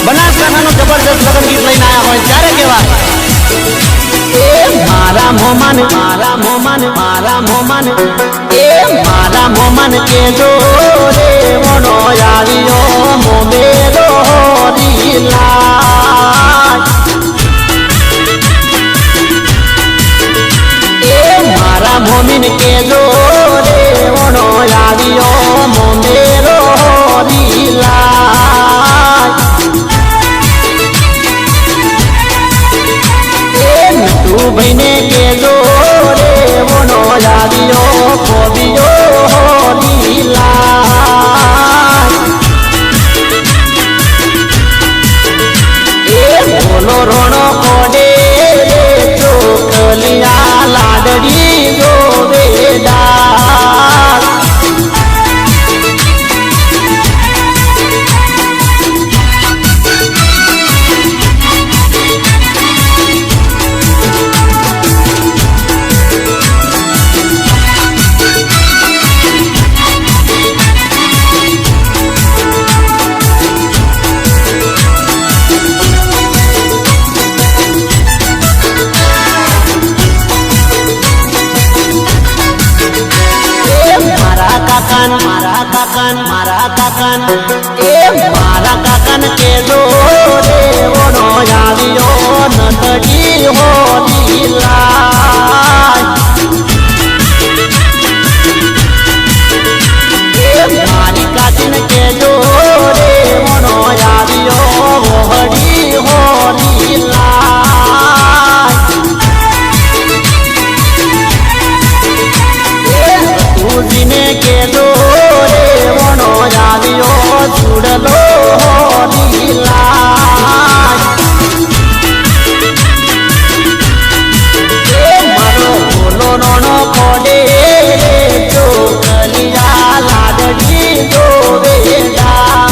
બનાસકાંઠાનું જબરદસ્ત લગ્ન ગીત લઈને આવ્યા હોય ત્યારે કહેવાય મારા મોમાન મારા મોમાન મારા મોમાન મારા મોમાન કેજો રે વણો આવ્યો મોમેરો રીલા મારા મોમીન કેજો રે વણો આવ્યો મોમેરો રીલા તું ભાઈને કેજો રે વણો આવ્યો કોબિયો લીલા બોલો રોણો કોડે રે ચોકલિયા લાડડી ગોવેદાર મારા કાકાન મારા કાકાન કેજો રે વણો આવ્યો નંદડી હોલીલા મારી કાચીન કેજો રે વણો આવ્યો વહડી હોલીલા તુજીને કેજો ચૂડલો લીલા મારો બોલો રોણો કોડે ચોકલિયા લાડડી ગોવેદાર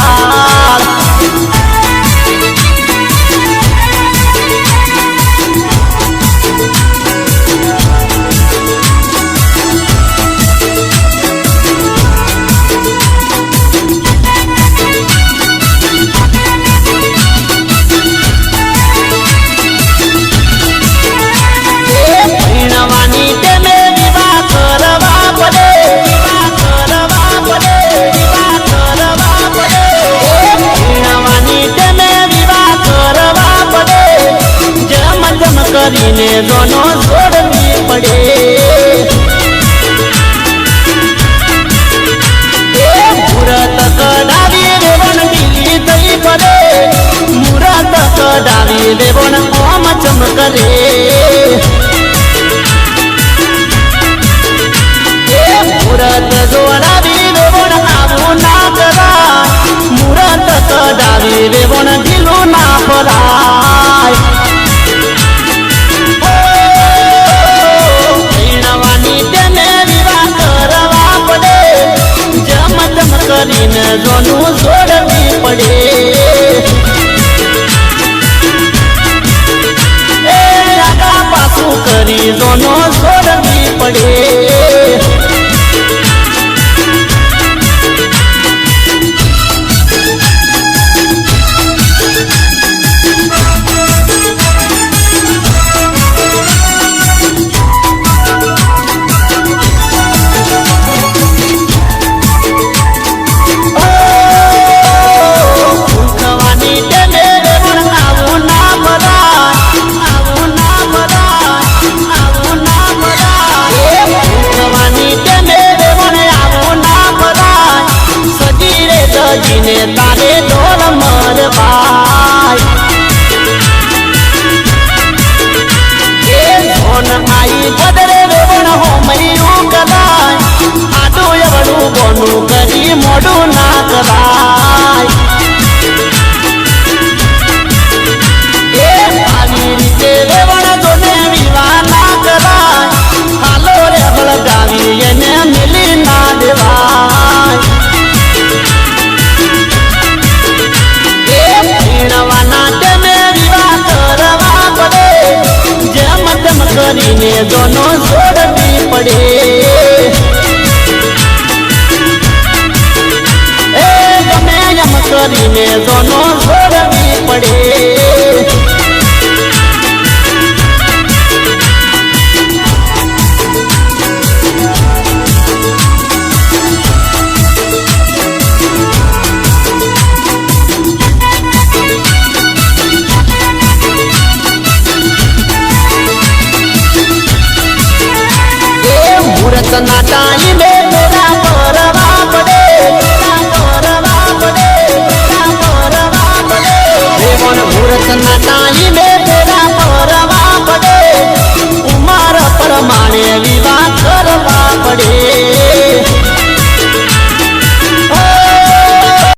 કરીને જોનો છોડવી પડે મુરત કડાવી રેવણ ઢીલી થઈ પડે મુરત કડાવી રેવણ ઓમ ચમકરે મુરત જોડાવી રેવણ આવું ના કરાય મુરત કડાવી રેવણ ઢીલું ના પરાય કરીને જોનું છોડવી પડે એ આગા પાછું કરી જોનો છોડવી પડે તારે ઢોલ મરવાય એ ધોન આઈ બદરે રેવણ હોમયું કદાય આડું એવડું બોનું કરી મોડું ના કરાય એ આવી રીતે રેવણ જોને વિવાહ ના કરાય હાલો રે હળગાવી એને મિલી ના દેવાય કરીને જોનો છોડવી પડે એ ગમે એમ કરીને જોનો